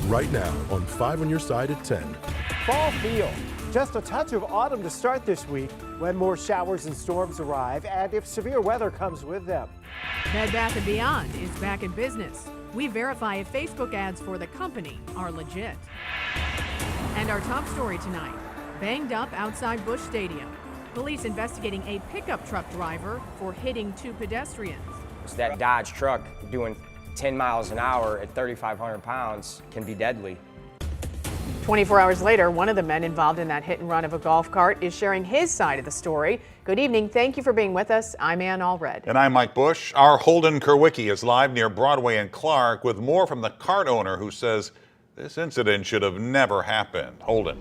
right now on 5 on Your Side at 10. Fall feel. Just a touch of autumn to start this week when more showers and storms arrive and if severe weather comes with them. Bed Bath & Beyond is back in business. We verify if Facebook ads for the company are legit. And our top story tonight, banged up outside Busch Stadium. Police investigating a pickup truck driver for hitting 2 pedestrians. That Dodge truck doing 10 miles an hour at 3,500 pounds can be deadly. 24 hours later, one of the men involved in that hit and run of a golf cart is sharing his side of the story. Good evening. Thank you for being with us. I'm Ann Allred. And I'm Mike Bush. Our Holden Kerwicki is live near Broadway and Clark with more from the cart owner who says this incident should have never happened. Holden.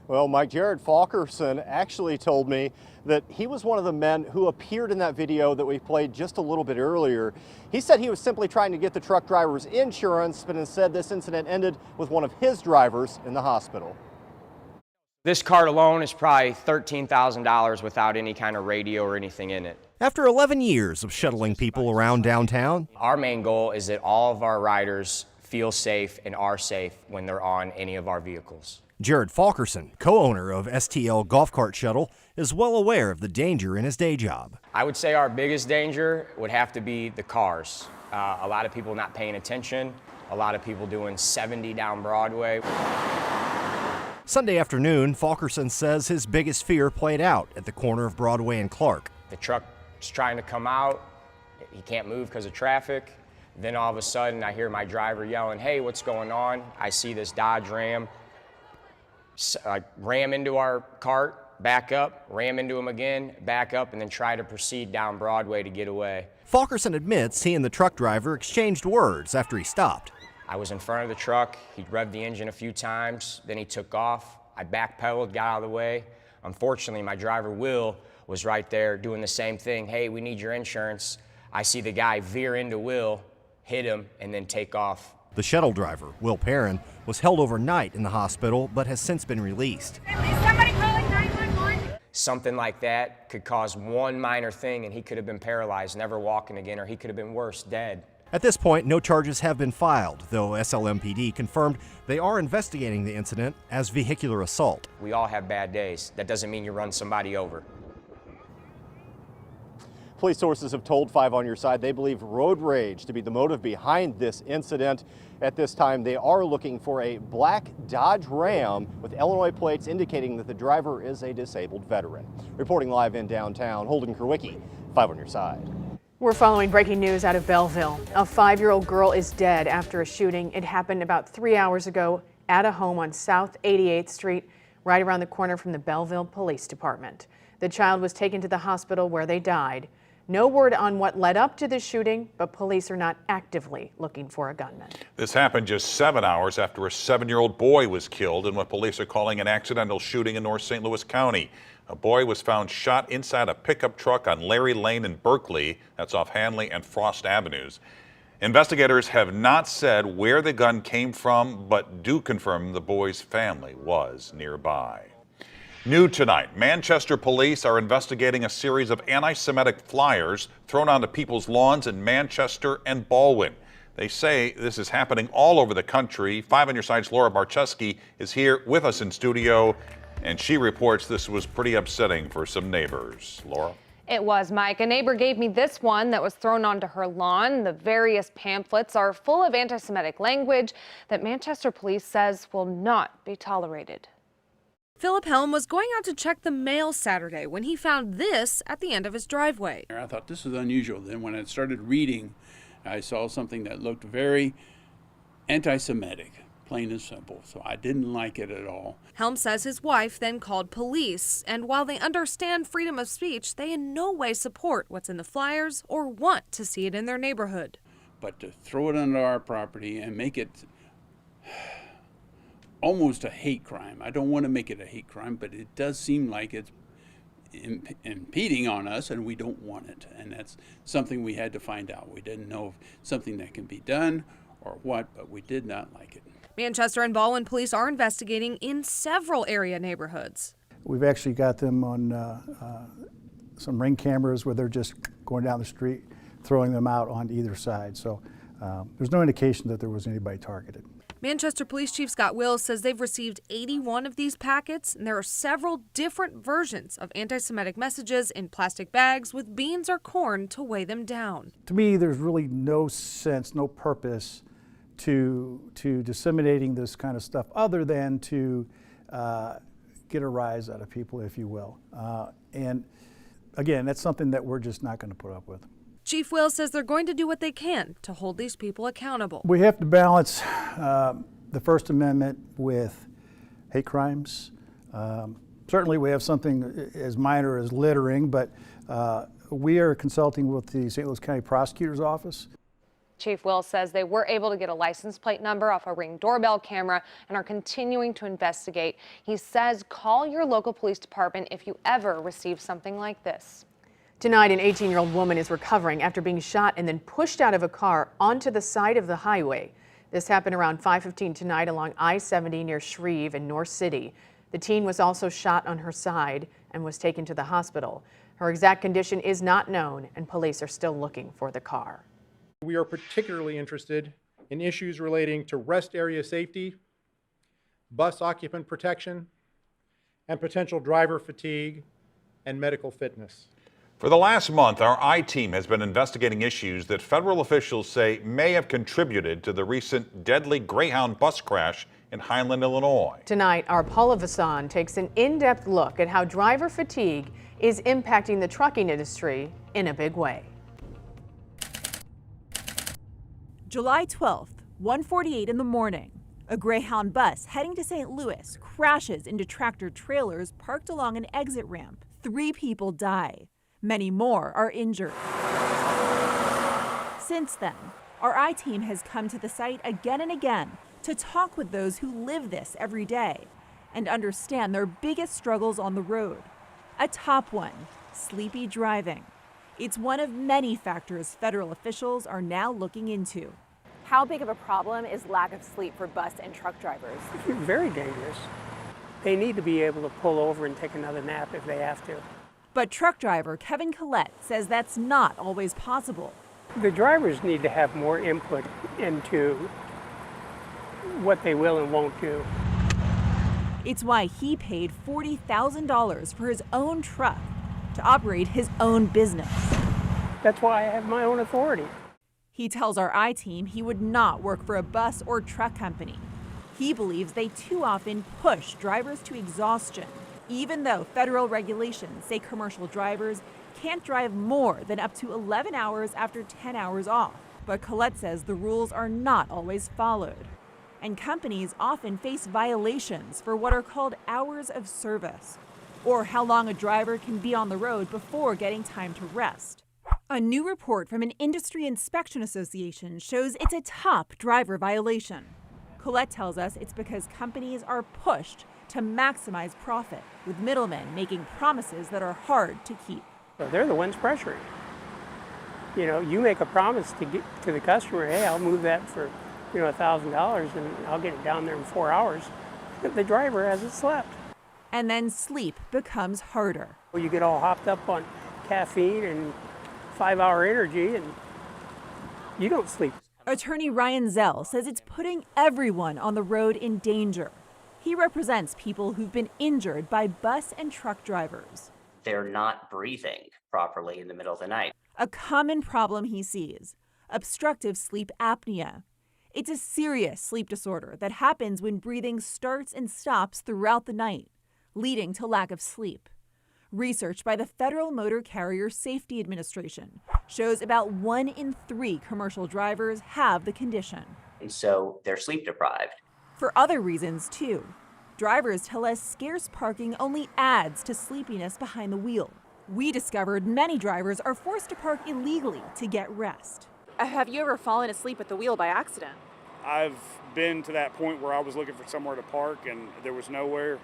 Well, Mike, Jared Falkerson actually told me that he was one of the men who appeared in that video that we played just a little bit earlier. He said he was simply trying to get the truck driver's insurance, but instead this incident ended with one of his drivers in the hospital. This cart alone is probably $13,000 without any kind of radio or anything in it. After 11 years of shuttling people around downtown, Our main goal is that all of our riders feel safe and are safe when they're on any of our vehicles. Jared Falkerson, co-owner of STL Golf Cart Shuttle, is well aware of the danger in his day job. I would say our biggest danger would have to be the cars. A lot of people not paying attention, a lot of people doing 70 down Broadway. Sunday afternoon, Falkerson says his biggest fear played out at the corner of Broadway and Clark. The truck's trying to come out, he can't move because of traffic. Then all of a sudden I hear my driver yelling, "Hey, what's going on?" I see this Dodge Ram. I ram into our cart, back up, ram into him again, back up, and then try to proceed down Broadway to get away. Falkerson admits he and the truck driver exchanged words after he stopped. I was in front of the truck, he revved the engine a few times, then he took off. I backpedaled, got out of the way. Unfortunately, my driver, Will, was right there doing the same thing. "Hey, we need your insurance." I see the guy veer into Will, hit him, and then take off. The shuttle driver, Will Perrin, was held overnight in the hospital but has since been released. Somebody calling 911? Something like that could cause one minor thing and he could have been paralyzed, never walking again, or he could have been worse, dead. At this point, no charges have been filed, though SLMPD confirmed they are investigating the incident as vehicular assault. We all have bad days. That doesn't mean you run somebody over. Police sources have told 5 on Your Side they believe road rage to be the motive behind this incident. At this time, they are looking for a black Dodge Ram with Illinois plates indicating that the driver is a disabled veteran. Reporting live in downtown, Holden Kerwicki, 5 on Your Side. We're following breaking news out of Belleville. A 5-year-old girl is dead after a shooting. It happened about 3 hours ago at a home on South 88th Street, right around the corner from the Belleville Police Department. The child was taken to the hospital where they died. No word on what led up to the shooting, but police are not actively looking for a gunman. This happened just 7 hours after a 7-year-old boy was killed in what police are calling an accidental shooting in North St. Louis County. A boy was found shot inside a pickup truck on Larry Lane in Berkeley, that's off Hanley and Frost Avenues. Investigators have not said where the gun came from, but do confirm the boy's family was nearby. New tonight, Manchester police are investigating a series of anti-Semitic flyers thrown onto people's lawns in Manchester and Baldwin. They say this is happening all over the country. 5 on Your Side's Laura Barczewski is here with us in studio, and she reports this was pretty upsetting for some neighbors. Laura? It was, Mike. A neighbor gave me this one that was thrown onto her lawn. The various pamphlets are full of anti-Semitic language that Manchester police says will not be tolerated. Philip Helm was going out to check the mail Saturday when he found this at the end of his driveway. I thought this was unusual. Then when I started reading, I saw something that looked very anti-Semitic, plain and simple. So I didn't like it at all. Helm says his wife then called police, and while they understand freedom of speech, they in no way support what's in the flyers or want to see it in their neighborhood. But to throw it onto our property and make it almost a hate crime. I don't want to make it a hate crime, but it does seem like it's impeding on us, and we don't want it. And that's something we had to find out. We didn't know if something that can be done or what, but we did not like it. Manchester and Baldwin police are investigating in several area neighborhoods. We've actually got them on some ring cameras where they're just going down the street, throwing them out on either side. So There's no indication that there was anybody targeted. Manchester Police Chief Scott Wills says they've received 81 of these packets, and there are several different versions of anti-Semitic messages in plastic bags with beans or corn to weigh them down. To me, there's really no sense, no purpose to disseminating this kind of stuff other than to get a rise out of people, if you will. And again, that's something that we're just not going to put up with. Chief Wills says they're going to do what they can to hold these people accountable. We have to balance the First Amendment with hate crimes. Certainly we have something as minor as littering, but we are consulting with the St. Louis County Prosecutor's Office. Chief Wills says they were able to get a license plate number off a Ring doorbell camera and are continuing to investigate. He says call your local police department if you ever receive something like this. Tonight, an 18-year-old woman is recovering after being shot and then pushed out of a car onto the side of the highway. This happened around 5:15 tonight along I-70 near Shreve in North City. The teen was also shot on her side and was taken to the hospital. Her exact condition is not known, and police are still looking for the car. We are particularly interested in issues relating to rest area safety, bus occupant protection, and potential driver fatigue and medical fitness. For the last month, our I-team has been investigating issues that federal officials say may have contributed to the recent deadly Greyhound bus crash in Highland, Illinois. Tonight, our Paula Vasson takes an in-depth look at how driver fatigue is impacting the trucking industry in a big way. July 12th, 1:48 in the morning. A Greyhound bus heading to St. Louis crashes into tractor trailers parked along an exit ramp. 3 people die. Many more are injured. Since then, our I-team has come to the site again and again to talk with those who live this every day and understand their biggest struggles on the road. A top one, sleepy driving. It's one of many factors federal officials are now looking into. How big of a problem is lack of sleep for bus and truck drivers? Very dangerous. They need to be able to pull over and take another nap if they have to. But truck driver Kevin Collette says that's not always possible. The drivers need to have more input into what they will and won't do. It's why he paid $40,000 for his own truck to operate his own business. That's why I have my own authority. He tells our I-team he would not work for a bus or truck company. He believes they too often push drivers to exhaustion, even though federal regulations say commercial drivers can't drive more than up to 11 hours after 10 hours off. But Collette says the rules are not always followed, and companies often face violations for what are called hours of service, or how long a driver can be on the road before getting time to rest. A new report from an industry inspection association shows it's a top driver violation. Collette tells us it's because companies are pushed to maximize profit, with middlemen making promises that are hard to keep. So they're the ones pressuring. You know, you make a promise to get to the customer, hey, I'll move that for, $1,000 and I'll get it down there in 4 hours. The driver hasn't slept. And then sleep becomes harder. Well, you get all hopped up on caffeine and 5-hour energy and you don't sleep. Attorney Ryan Zell says it's putting everyone on the road in danger. He represents people who've been injured by bus and truck drivers. They're not breathing properly in the middle of the night. A common problem he sees, obstructive sleep apnea. It's a serious sleep disorder that happens when breathing starts and stops throughout the night, leading to lack of sleep. Research by the Federal Motor Carrier Safety Administration shows about 1 in 3 commercial drivers have the condition. And so they're sleep deprived. For other reasons, too. Drivers tell us scarce parking only adds to sleepiness behind the wheel. We discovered many drivers are forced to park illegally to get rest. Have you ever fallen asleep at the wheel by accident? I've been to that point where I was looking for somewhere to park and there was nowhere.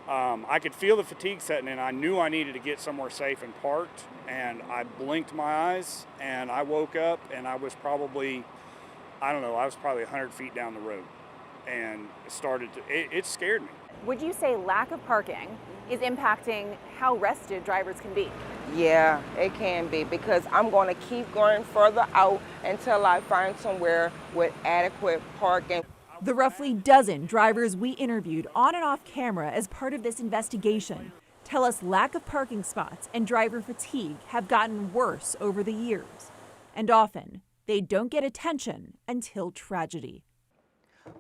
I could feel the fatigue setting in. I knew I needed to get somewhere safe and parked, and I blinked my eyes and I woke up and I was probably 100 feet down the road. and it scared me. Would you say lack of parking is impacting how rested drivers can be? Yeah, it can be, because I'm going to keep going further out until I find somewhere with adequate parking. The roughly dozen drivers we interviewed on and off camera as part of this investigation tell us lack of parking spots and driver fatigue have gotten worse over the years. And often, they don't get attention until tragedy.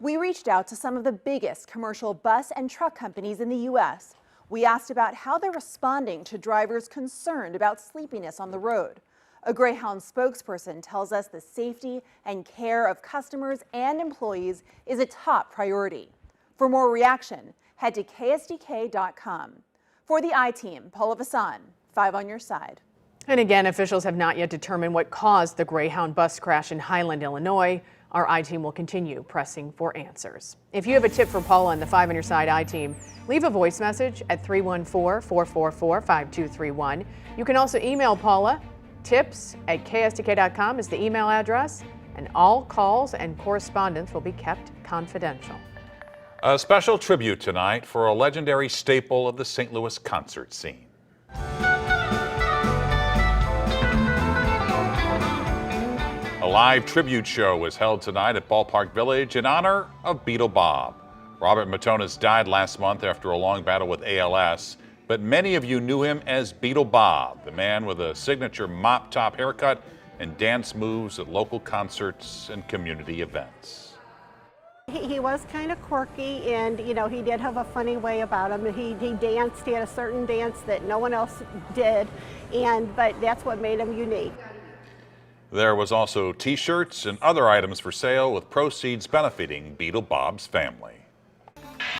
We reached out to some of the biggest commercial bus and truck companies in the U.S. We asked about how they're responding to drivers concerned about sleepiness on the road. A Greyhound spokesperson tells us the safety and care of customers and employees is a top priority. For more reaction, head to ksdk.com. For the I-Team, Paula Vasan, 5 on your side. And again, officials have not yet determined what caused the Greyhound bus crash in Highland, Illinois. Our I-Team will continue pressing for answers. If you have a tip for Paula and the 5 on your side I-Team, leave a voice message at 314-444-5231. You can also email Paula. Tips@ksdk.com is the email address, and all calls and correspondence will be kept confidential. A special tribute tonight for a legendary staple of the St. Louis concert scene. A live tribute show was held tonight at Ballpark Village in honor of Beetle Bob. Robert Matonis died last month after a long battle with ALS, but many of you knew him as Beetle Bob, the man with a signature mop-top haircut and dance moves at local concerts and community events. He was kind of quirky, and he did have a funny way about him. He danced, he had a certain dance that no one else did, but that's what made him unique. There was also t-shirts and other items for sale with proceeds benefiting Beetle Bob's family.